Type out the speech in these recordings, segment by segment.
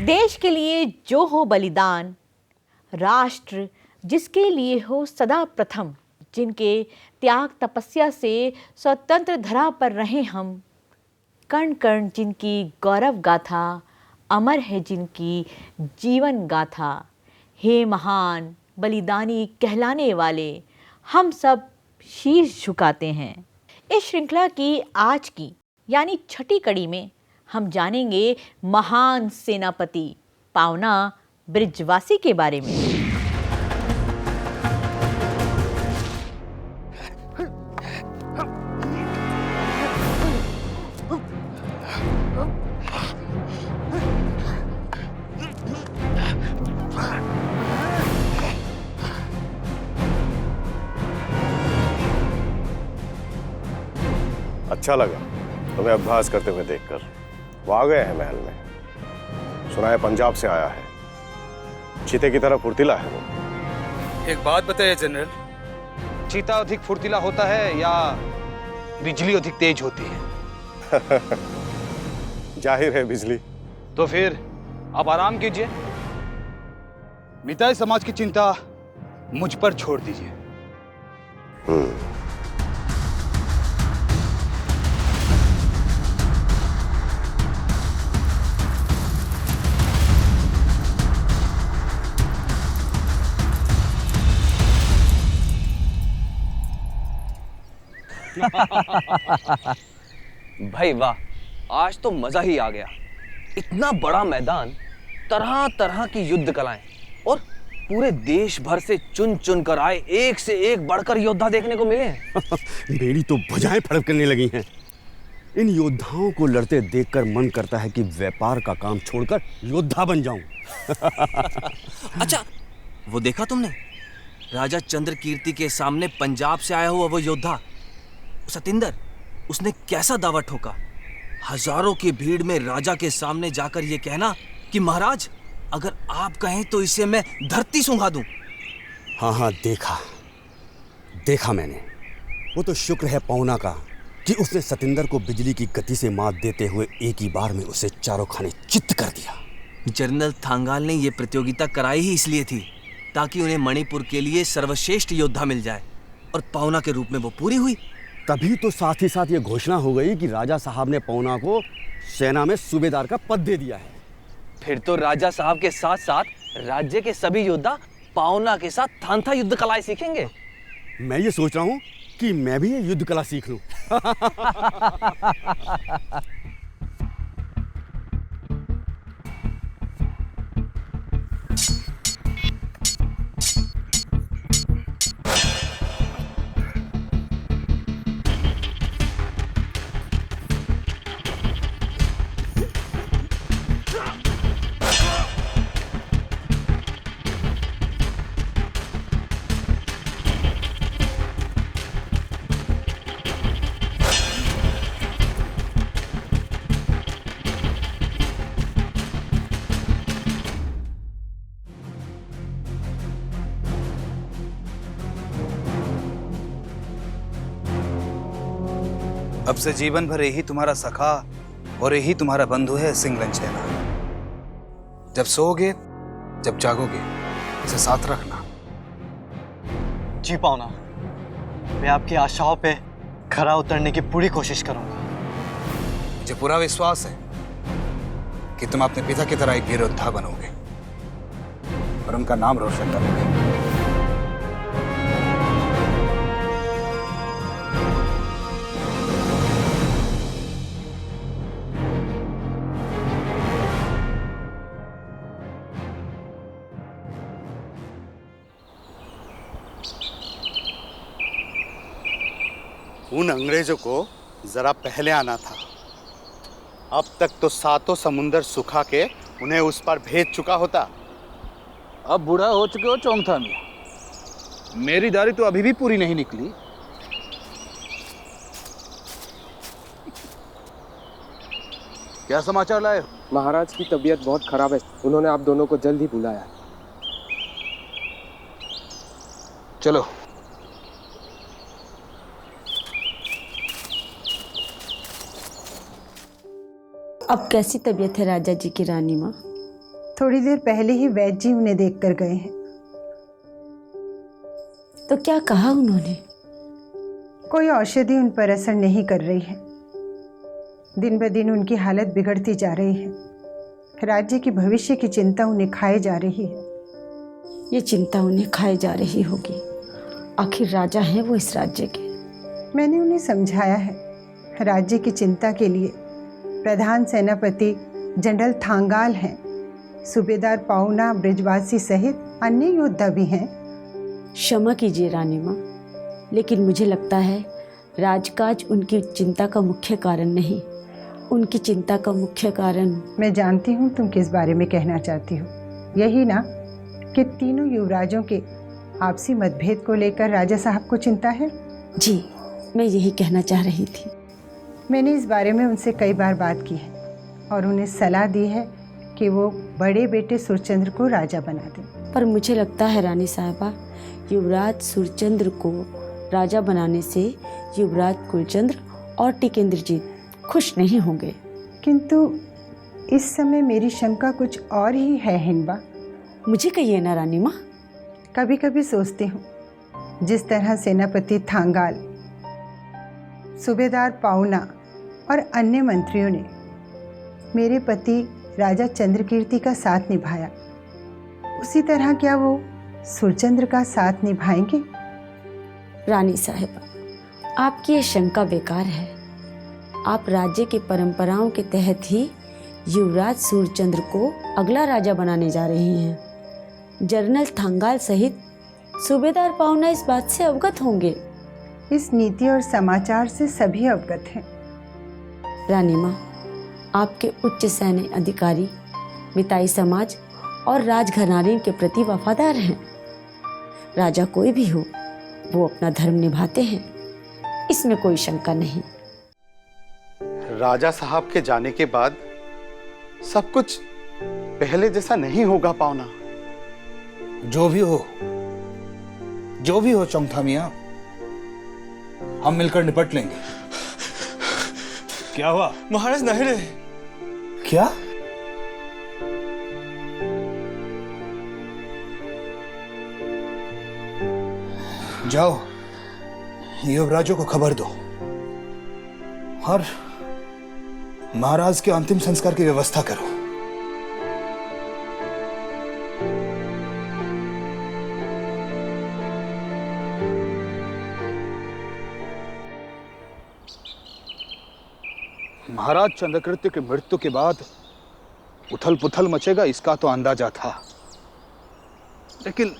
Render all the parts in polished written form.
देश के लिए जो हो बलिदान, राष्ट्र जिसके लिए हो सदा प्रथम, जिनके त्याग तपस्या से स्वतंत्र धरा पर रहे हम, कण कण जिनकी गौरव गाथा, अमर है जिनकी जीवन गाथा। हे महान बलिदानी कहलाने वाले, हम सब शीश झुकाते हैं। इस श्रृंखला की आज की यानी छठी कड़ी में हम जानेंगे महान सेनापति पावना बृजवासी के बारे में। अच्छा लगा तुम्हें अभ्यास करते हुए देखकर। वो आ गए हैं महल में, सुना है पंजाब से आया है, चीते की तरह फुर्तीला है वो। एक बात बताइए जनरल, चीता अधिक फुर्तीला होता है या बिजली अधिक तेज होती है? जाहिर है बिजली। तो फिर आप आराम कीजिए, मिताई समाज की चिंता मुझ पर छोड़ दीजिए। भाई वाह, आज तो मजा ही आ गया। इतना बड़ा मैदान, तरह तरह की युद्ध कलाएं और पूरे देश भर से चुन चुन कर आए एक से एक बढ़कर योद्धा देखने को मिले। मेरी तो भुजाएं फड़क करने लगी हैं। इन योद्धाओं को लड़ते देखकर मन करता है कि व्यापार का काम छोड़कर योद्धा बन जाऊं। अच्छा, वो देखा तुमने? राजा चंद्रकीर्ति के सामने पंजाब से आया हुआ वो योद्धा सतिंदर, उसने कैसा दावा ठोका। हजारों की भीड़ में राजा के सामने जाकर ये कहना कि महाराज, अगर आप कहें तो इसे मैं धरती सूंघा दूं। हाँ, देखा मैंने। वो तो शुक्र है पौना का कि उसने सतिंदर को बिजली की गति से मात देते हुए एक ही बार में उसे चारों खाने चित्त कर दिया। जनरल थांगाल ने यह प्रतियोगिता कराई ही इसलिए थी ताकि उन्हें मणिपुर के लिए सर्वश्रेष्ठ योद्धा मिल जाए, और पौना के रूप में वो पूरी हुई। तभी तो साथ ही साथ ये घोषणा हो गई कि राजा साहब ने पौना को सेना में सूबेदार का पद दे दिया है। फिर तो राजा साहब के साथ साथ राज्य के सभी योद्धा पौना के साथ थांथा युद्ध कलाएं सीखेंगे। मैं ये सोच रहा हूँ कि मैं भी ये युद्ध कला सीख लूं। अब से जीवन भर यही तुम्हारा सखा और यही तुम्हारा बंधु है सिंगलन चेना। जब सोओगे, जब जागोगे, इसे साथ रखना। जी पौना, मैं आपकी आशाओं पे खरा उतरने की पूरी कोशिश करूंगा। मुझे पूरा विश्वास है कि तुम अपने पिता की तरह एक वीर योद्धा बनोगे और उनका नाम रोशन करोगे। उन अंग्रेजों को जरा पहले आना था। अब तक तो सातों समुंदर सुखा के उन्हें उस पार भेज चुका होता। अब बूढ़ा हो चुके हो चौंथा में। मेरी दाढ़ी तो अभी भी पूरी नहीं निकली। क्या समाचार लाए हो? महाराज की तबीयत बहुत खराब है, उन्होंने आप दोनों को जल्द ही बुलाया है। चलो। अब कैसी तबीयत है राजा जी की? रानी माँ थोड़ी देर पहले ही वैद्य जी उन्हें देख कर गए हैं। तो क्या कहा उन्होंने? कोई औषधि उन पर असर नहीं कर रही है। दिन ब दिन उनकी हालत बिगड़ती जा रही है। राज्य की भविष्य की चिंता उन्हें खाए जा रही है। ये चिंता उन्हें खाए जा रही होगी। आखिर राजा हैं वो इस राज्य के। मैंने उन्हें समझाया है, राज्य की चिंता के लिए प्रधान सेनापति जनरल थांगाल हैं, सूबेदार पाउना ब्रिजवासी सहित अन्य योद्धा भी हैं। क्षमा कीजिए रानी माँ, लेकिन मुझे लगता है राजकाज उनकी चिंता का मुख्य कारण नहीं। उनकी चिंता का मुख्य कारण। मैं जानती हूँ तुम किस बारे में कहना चाहती हो। यही ना कि तीनों युवराजों के आपसी मतभेद को लेकर राजा साहब को चिंता है। जी, मैं यही कहना चाह रही थी। मैंने इस बारे में उनसे कई बार बात की है और उन्हें सलाह दी है कि वो बड़े बेटे सुरचंद्र को राजा बना दें। पर मुझे लगता है रानी साहिबा, युवराज सुरचंद्र को राजा बनाने से युवराज कुलचंद्र और टिकेंद्र जी खुश नहीं होंगे। किंतु इस समय मेरी शंका कुछ और ही है हिंबा। मुझे कहिए ना रानी माँ। कभी कभी सोचती हूँ, जिस तरह सेनापति थांगाल, सूबेदार पाउना और अन्य मंत्रियों ने मेरे पति राजा चंद्रकीर्ति का साथ निभाया, उसी तरह क्या वो सुरचंद्र का साथ निभाएंगे? रानी साहिबा, आपकी ये शंका बेकार है। आप राज्य की परंपराओं के तहत ही युवराज सूरचंद्र को अगला राजा बनाने जा रही हैं। जनरल थांगाल सहित सूबेदार पाउना इस बात से अवगत होंगे। इस नीति और समाचार से सभी अवगत हैं। रानी माँ, आपके उच्च सैन्य अधिकारी मिताई समाज और राजघराने के प्रति वफादार हैं। राजा कोई भी हो, वो अपना धर्म निभाते हैं, इसमें कोई शंका नहीं। राजा साहब के जाने के बाद सब कुछ पहले जैसा नहीं होगा पावना। जो भी हो चौंथा मियां, हम मिलकर निपट लेंगे। क्या हुआ? महाराज नहीं रहे। क्या? जाओ, युवराजों को खबर दो और महाराज के अंतिम संस्कार की व्यवस्था करो। महाराज चंद्रकीर्ति की मृत्यु के बाद उथल पुथल मचेगा, इसका तो अंदाजा था, लेकिन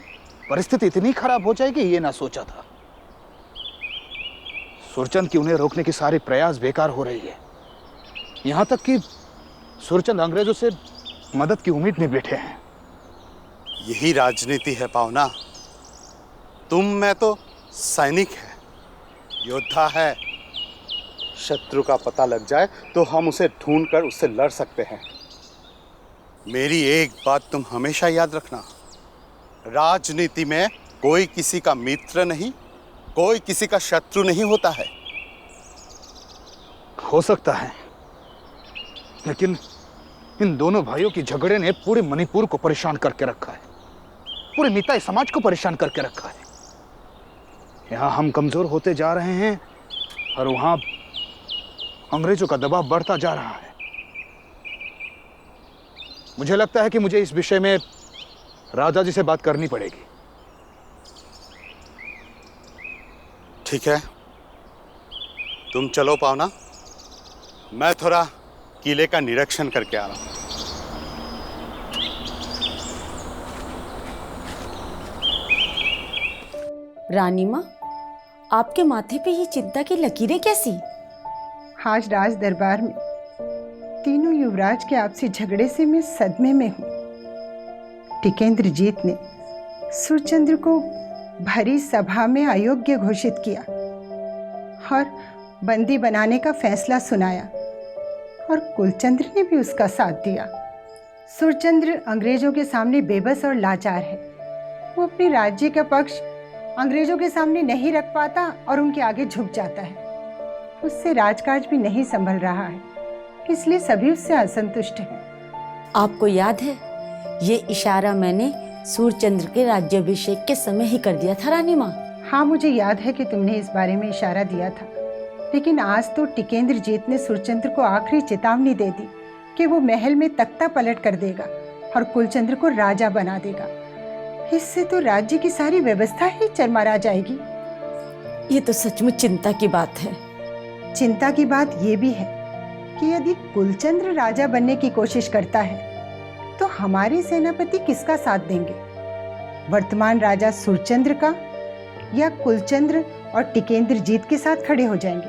परिस्थिति इतनी खराब हो जाएगी ये ना सोचा था। सुरचंद की उन्हें रोकने की सारी प्रयास बेकार हो रही है। यहां तक कि सुरचंद अंग्रेजों से मदद की उम्मीद में बैठे हैं। यही राजनीति है पावना। तुम में तो सैनिक है, योद्धा है। शत्रु का पता लग जाए तो हम उसे ढूंढकर उससे लड़ सकते हैं। मेरी एक बात तुम हमेशा याद रखना, राजनीति में कोई किसी का मित्र नहीं, कोई किसी का शत्रु नहीं होता है। हो सकता है, लेकिन इन दोनों भाइयों की झगड़े ने पूरे मणिपुर को परेशान करके रखा है, पूरे मिताई समाज को परेशान करके रखा है। यहां हम कमजोर होते जा रहे हैं और वहां अंग्रेजों का दबाव बढ़ता जा रहा है। मुझे लगता है कि मुझे इस विषय में राजा जी से बात करनी पड़ेगी। ठीक है, तुम चलो पावना, मैं थोड़ा किले का निरीक्षण करके आ रहा हूं। रानी माँ, आपके माथे पे ये चिंता की लकीरें कैसी? आज राज दरबार में तीनों युवराज के आपसी झगड़े से मैं सदमे में हूँ। टिकेंद्र जीत ने सुरचंद्र को भरी सभा में अयोग्य घोषित किया और बंदी बनाने का फैसला सुनाया और कुलचंद्र ने भी उसका साथ दिया। सुरचंद्र अंग्रेजों के सामने बेबस और लाचार है। वो अपने राज्य का पक्ष अंग्रेजों के सामने नहीं रख पाता और उनके आगे झुक जाता है। उससे राजकाज भी नहीं संभल रहा है, इसलिए सभी उससे असंतुष्ट हैं। आपको याद है ये इशारा मैंने सूर्यचंद्र के राज्याभिषेक के समय ही कर दिया था रानी माँ। हाँ, मुझे याद है कि तुमने इस बारे में इशारा दिया था, लेकिन आज तो टिकेंद्र जीत ने सूर्यचंद्र को आखिरी चेतावनी दे दी कि वो महल में तख्ता पलट कर देगा और कुलचंद्र को राजा बना देगा। इससे तो राज्य की सारी व्यवस्था ही चरमरा जाएगी। ये तो सचमुच चिंता की बात है। चिंता की बात ये भी है कि यदि कुलचंद्र राजा बनने की कोशिश करता है तो हमारे सेनापति किसका साथ देंगे? वर्तमान राजा सूर्यचंद्र का या कुलचंद्र और टिकेंद्र जीत के साथ खड़े हो जाएंगे?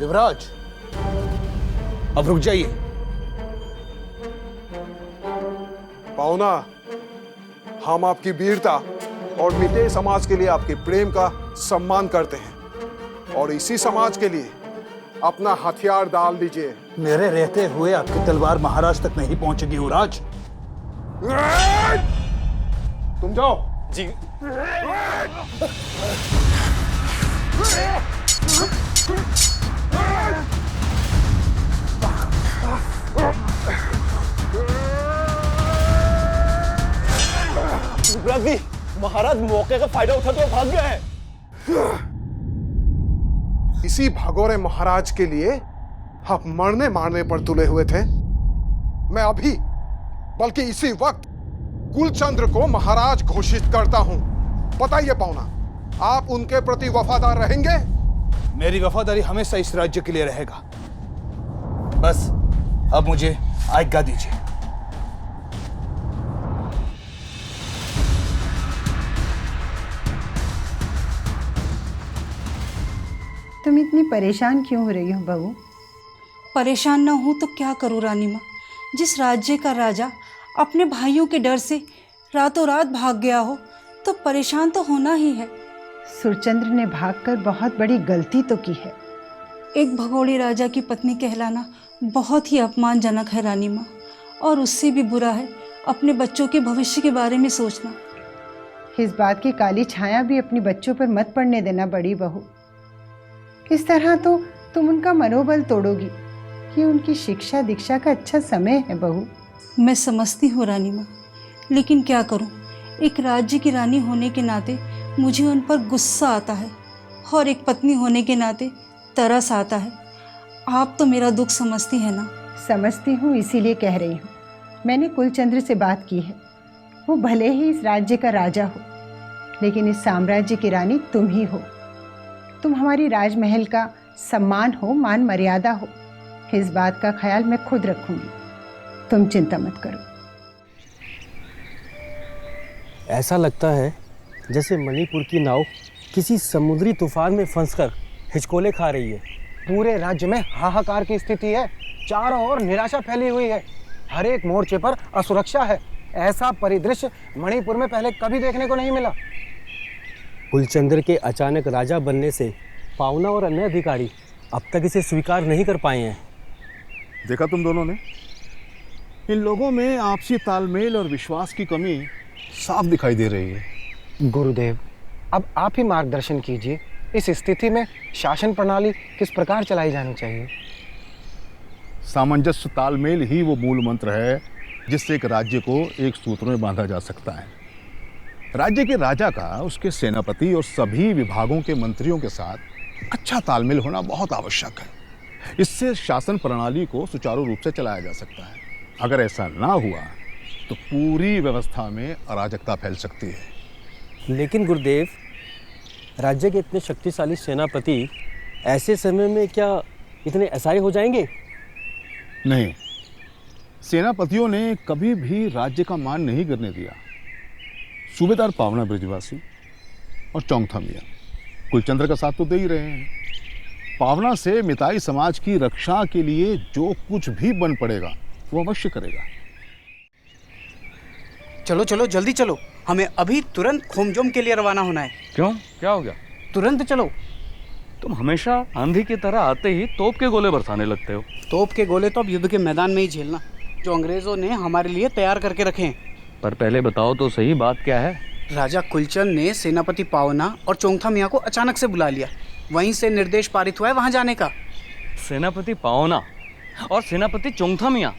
युवराज, अब रुक जाइए। पाहुना, हम आपकी वीरता और मिते समाज के लिए आपके प्रेम का सम्मान करते हैं और इसी समाज के लिए अपना हथियार डाल दीजिए। मेरे रहते हुए आपकी तलवार महाराज तक नहीं पहुंचेगी युवराज। तुम जाओ। जी। युवराज, महाराज मौके का फायदा उठाते हुए भाग गया है। इसी भगोरे महाराज के लिए आप मरने मारने पर तुले हुए थे। मैं अभी बल्कि इसी वक्त कुलचंद्र को महाराज घोषित करता हूं। बताइए पाहुना, आप उनके प्रति वफादार रहेंगे? मेरी वफादारी हमेशा इस राज्य के लिए रहेगा। बस अब मुझे आज्ञा दीजिए। तुम इतनी परेशान क्यों हो रही हो बहू? परेशान ना हूँ तो क्या करूँ रानी माँ। जिस राज्य का राजा अपने भाइयों के डर से रातों रात भाग गया हो तो परेशान तो होना ही है। सूर्यचंद्र ने भागकर बहुत बड़ी गलती तो की है। एक भगोड़े राजा की पत्नी कहलाना बहुत ही अपमानजनक है रानी माँ, और उससे भी बुरा है अपने बच्चों के भविष्य के बारे में सोचना। इस बात की काली छाया भी अपने बच्चों पर मत पड़ने देना बड़ी बहू। इस तरह तो तुम उनका मनोबल तोड़ोगी। ये उनकी शिक्षा दीक्षा का अच्छा समय है बहू। मैं समझती हूँ रानी माँ, लेकिन क्या करूँ, एक राज्य की रानी होने के नाते मुझे उन पर गुस्सा आता है और एक पत्नी होने के नाते तरस आता है। आप तो मेरा दुख समझती है ना? समझती हूँ, इसीलिए कह रही हूँ। मैंने कुलचंद्र से बात की है। वो भले ही इस राज्य का राजा हो, लेकिन इस साम्राज्य की रानी तुम ही हो। तुम हमारी राजमहल का सम्मान हो, मान मर्यादा हो। इस बात का ख्याल मैं खुद रखूंगी, तुम चिंता मत करो। ऐसा लगता है जैसे मणिपुर की नाव किसी समुद्री तूफान में फंसकर हिचकोले खा रही है। पूरे राज्य में हाहाकार की स्थिति है। चारों ओर निराशा फैली हुई है। हर एक मोर्चे पर असुरक्षा है। ऐसा परिदृश्य मणिपुर में पहले कभी देखने को नहीं मिला। कुलचंद्र के अचानक राजा बनने से पावना और अन्य अधिकारी अब तक इसे स्वीकार नहीं कर पाए हैं। देखा तुम दोनों ने, इन लोगों में आपसी तालमेल और विश्वास की कमी साफ दिखाई दे रही है। गुरुदेव, अब आप ही मार्गदर्शन कीजिए। इस स्थिति में शासन प्रणाली किस प्रकार चलाई जानी चाहिए? सामंजस्य तालमेल ही वो मूल मंत्र है जिससे एक राज्य को एक सूत्र में बांधा जा सकता है। राज्य के राजा का उसके सेनापति और सभी विभागों के मंत्रियों के साथ अच्छा तालमेल होना बहुत आवश्यक है। इससे शासन प्रणाली को सुचारू रूप से चलाया जा सकता है। अगर ऐसा ना हुआ तो पूरी व्यवस्था में अराजकता फैल सकती है। लेकिन गुरुदेव, राज्य के इतने शक्तिशाली सेनापति ऐसे समय में क्या इतने असहाय हो जाएंगे? नहीं, सेनापतियों ने कभी भी राज्य का मान नहीं करने दिया। सूबेदार पावना ब्रजवासी और चौंगथा मियां कुलचंद्र का साथ तो दे ही रहे हैं। पावना से मिताई समाज की रक्षा के लिए जो कुछ भी बन पड़ेगा वो अवश्य करेगा। चलो चलो जल्दी चलो, हमें अभी तुरंत खोमजोम के लिए रवाना होना है। क्यों, क्या हो गया? तुरंत चलो। तुम हमेशा आंधी की तरह आते ही तोप के गोले बरसाने लगते हो। तोप के गोले तो अब युद्ध के मैदान में ही झेलना, जो अंग्रेजों ने हमारे लिए तैयार करके रखे हैं। पर पहले बताओ तो सही, बात क्या है? राजा कुलचंद ने सेनापति पावना और चोंगथा मियाँ को अचानक से बुला लिया। वहीं से निर्देश पारित हुआ है वहाँ जाने का। सेनापति पाओना और सेनापति चोंगथा मियाँ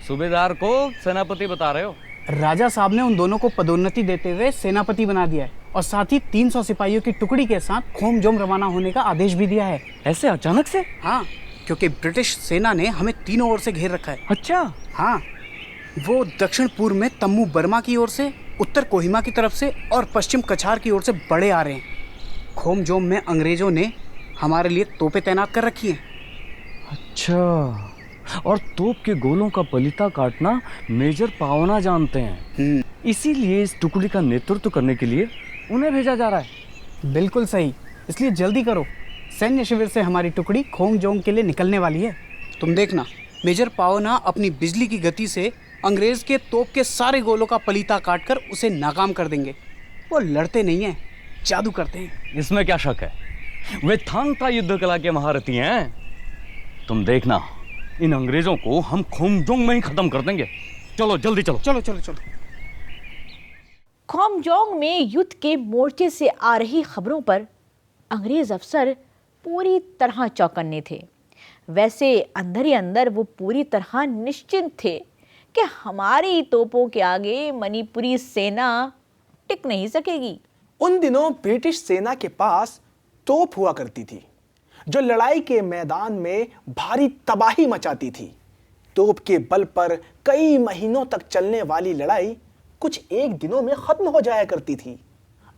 सूबेदार को सेनापति बता रहे हो? राजा साहब ने उन दोनों को पदोन्नति देते हुए सेनापति बना दिया है और साथ ही 300 सिपाहियों की टुकड़ी के साथ खोमजोम रवाना होने का आदेश भी दिया है। ऐसे अचानक से? हाँ, क्योंकि ब्रिटिश सेना ने हमें तीनों ओर से घेर रखा है। अच्छा। हाँ, वो दक्षिण पूर्व में तम्मू बर्मा की ओर से, उत्तर कोहिमा की तरफ से और पश्चिम कछार की ओर से बढ़े आ रहे हैं। खोमजोम में अंग्रेजों ने हमारे लिए तोपें तैनात कर रखी हैं। अच्छा, और तोप के गोलों का पलीता काटना मेजर पावना जानते हैं, इसीलिए इस टुकड़ी का नेतृत्व करने के लिए उन्हें भेजा जा रहा है। बिल्कुल सही, इसलिए जल्दी करो। सैन्य शिविर से हमारी टुकड़ी खोमजोम के लिए निकलने वाली है। तुम देखना, मेजर पावना अपनी बिजली की गति से अंग्रेज के तोप के सारे गोलों का पलीता काटकर उसे नाकाम कर देंगे। वो लड़ते नहीं हैं, जादू करते हैं। इसमें क्या शक है, वे थांगता युद्ध कला के महारथी हैं। तुम देखना, इन अंग्रेजों को हम खोमजोंग में ही खत्म कर देंगे। चलो जल्दी चलो। चलो चलो चलो। खोमजोंग में युद्ध के मोर्चे से आ रही खबरों पर अंग्रेज अफसर पूरी तरह चौकन्ने थे। वैसे अंदर ही अंदर वो पूरी तरह निश्चिंत थे कि हमारी तोपों के आगे मणिपुरी सेना टिक नहीं सकेगी। उन दिनों ब्रिटिश सेना के पास तोप हुआ करती थी जो लड़ाई के मैदान में भारी तबाही मचाती थी। तोप के बल पर कई महीनों तक चलने वाली लड़ाई कुछ एक दिनों में खत्म हो जाया करती थी।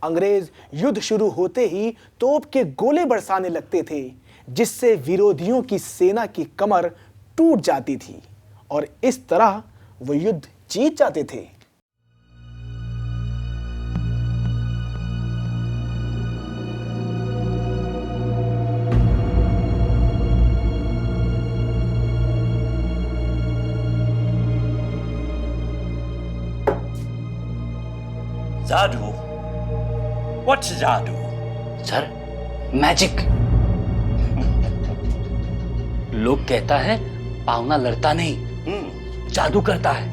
अंग्रेज युद्ध शुरू होते ही तोप के गोले बरसाने लगते थे, जिससे विरोधियों की सेना की कमर टूट जाती थी और इस तरह वो युद्ध जीत जाते थे। जादू? What's जादू? Sir, magic. लोग कहता है पावना लड़ता नहीं, जादू करता है।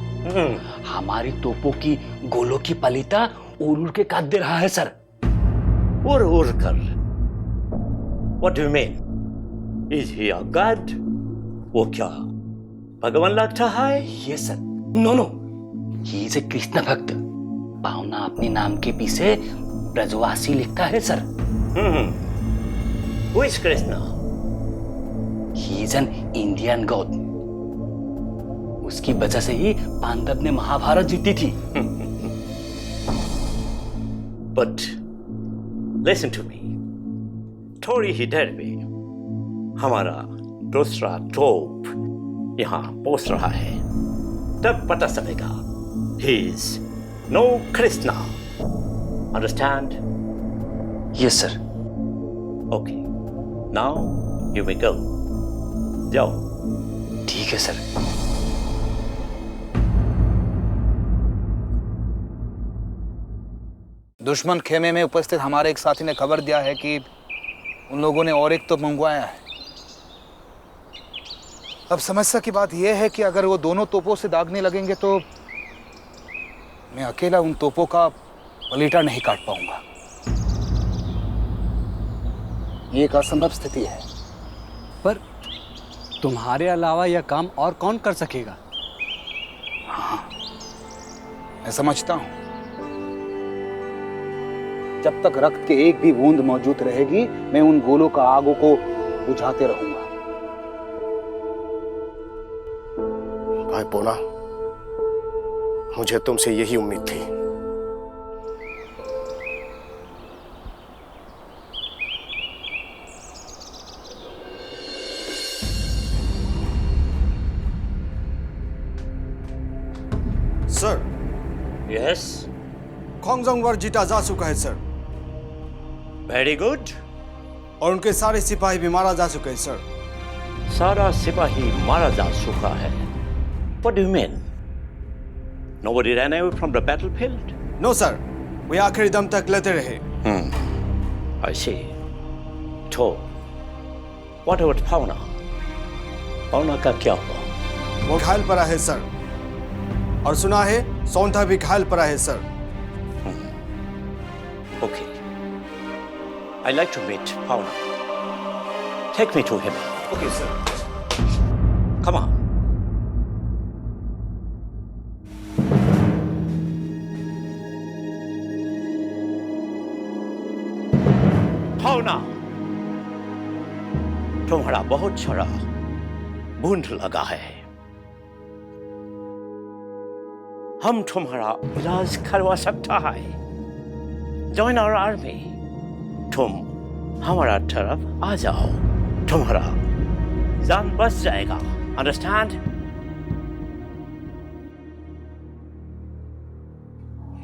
हमारी तोपों की गोलों की पलीता उड़ उड़ के काट दे रहा है सर। उड़ उड़ कर? What do you mean? Is he a god? वो क्या भगवान लगता है? ये sir, no no, he is a Krishna bhakt. Pavna अपने नाम के पीछे ब्रजवासी लिखता है sir. Who is Krishna? He is an Indian god. उसकी वजह से ही पांडव ने महाभारत जीती थी। But listen to me. थोड़ी ही देर में हमारा दूसरा तोप यहाँ पहुंच रहा है, तब पता चलेगा he is no Krishna. Understand? Yes, sir. Okay. Now you may go. जाओ। ठीक है सर। दुश्मन खेमे में उपस्थित हमारे एक साथी ने खबर दिया है कि उन लोगों ने और एक तोप मंगवाया है। अब समस्या की बात यह है कि अगर वो दोनों तोपों से दागने लगेंगे तो मैं अकेला उन तोपों का पलीटा नहीं काट पाऊंगा। ये एक असंभव स्थिति है। पर तुम्हारे अलावा यह काम और कौन कर सकेगा? हाँ, मैं समझता हूं। जब तक रक्त के एक भी बूंद मौजूद रहेगी, मैं उन गोलों का आगों को बुझाते रहूंगा। भाई पोना, मुझे तुमसे यही उम्मीद थी। सर। यस। खोमजोंग वर जीता जा चुका है सर। Very good. और उनके सारे सिपाही भी मारा जा चुके हैं सर। सारा सिपाही मारा जा चुका है? What do you mean? Nobody ran away from the battlefield? No sir, वे आखिरी दम तक लड़ते रहे। I see. तो what about पावना? पावना का क्या हुआ? वो घायल पड़ा है सर, और सुना है सोंथा भी घायल पड़ा है sir. Okay. I'd like to meet Pauna. Take me to him. Okay, sir. Come on. भावना, तुम्हारा बहुत सारा बूंद लगा है। हम तुम्हारा इलाज करवा सकता है। Join our army. तुम हमारा तरफ आ जाओ, तुम्हारा जान बच जाएगा। Understand?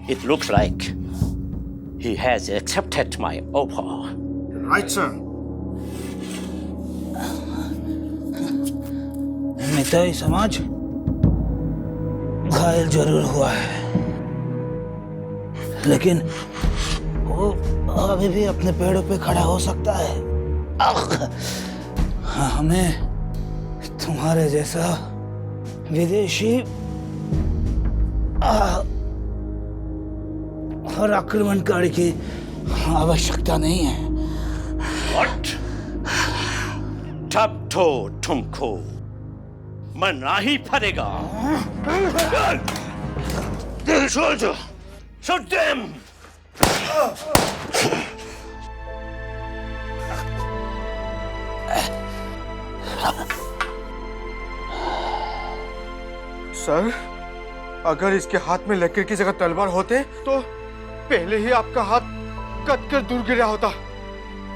It looks like he has accepted my offer. Right, sir. मिताई समाज घायल जरूर हुआ है, लेकिन वो अभी भी अपने पैरों पे खड़ा हो सकता है। हमें तुम्हारे जैसा विदेशी और आक्रमणकारी की आवश्यकता नहीं है। What? तब तो तुमको मरना ही पड़ेगा। Soldier, shoot them! सर, अगर इसके हाथ में लकीर की जगह तलवार होते तो पहले ही आपका हाथ कट कर दूर गिरा होता।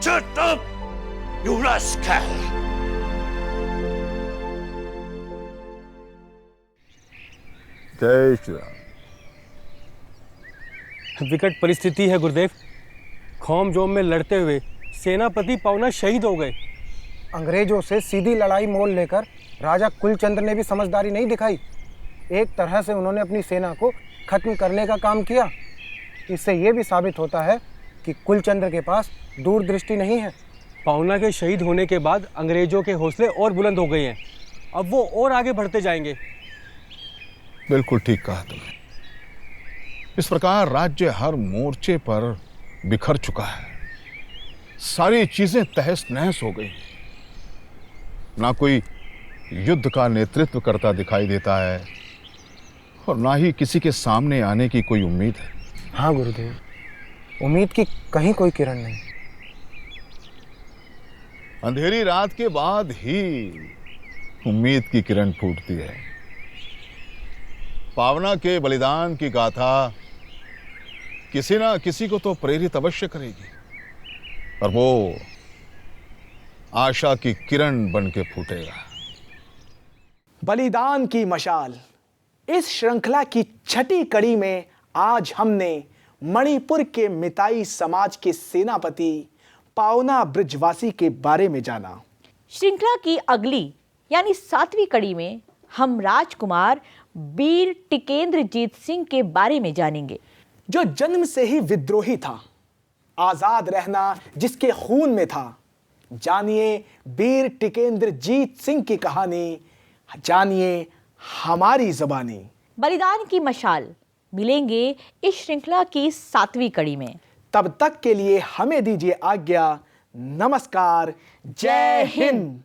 Shut up, you rascal! जय श्री राम। विकट परिस्थिति है गुरुदेव। खोमजोम में लड़ते हुए सेनापति पावना शहीद हो गए। अंग्रेजों से सीधी लड़ाई मोल लेकर राजा कुलचंद्र ने भी समझदारी नहीं दिखाई। एक तरह से उन्होंने अपनी सेना को खत्म करने का काम किया। इससे यह भी साबित होता है कि कुलचंद्र के पास दूरदृष्टि नहीं है। पावना के शहीद होने के बाद अंग्रेजों के हौसले और बुलंद हो गए हैं। अब वो और आगे बढ़ते जाएंगे। बिल्कुल ठीक कहा तुमने। इस प्रकार राज्य हर मोर्चे पर बिखर चुका है। सारी चीजें तहस नहस हो गई। ना कोई युद्ध का नेतृत्व करता दिखाई देता है और ना ही किसी के सामने आने की कोई उम्मीद है। हाँ गुरुदेव, उम्मीद की कहीं कोई किरण नहीं। अंधेरी रात के बाद ही उम्मीद की किरण फूटती है। पावना के बलिदान की गाथा किसी ना किसी को तो प्रेरित अवश्य करेगी और वो आशा की किरण बन के फूटेगा। बलिदान की मशाल, इस श्रृंखला की छठी कड़ी में आज हमने मणिपुर के मिताई समाज के सेनापति पावना ब्रिजवासी के बारे में जाना। श्रृंखला की अगली यानी 7वीं कड़ी में हम राजकुमार वीर टिकेंद्रजीत सिंह के बारे में जानेंगे, जो जन्म से ही विद्रोही था, आजाद रहना जिसके खून में था। जानिए वीर टिकेंद्रजीत सिंह की कहानी, जानिए हमारी ज़बानी। बलिदान की मशाल मिलेंगे इस श्रृंखला की 7वीं कड़ी में। तब तक के लिए हमें दीजिए आज्ञा। नमस्कार, जय हिंद।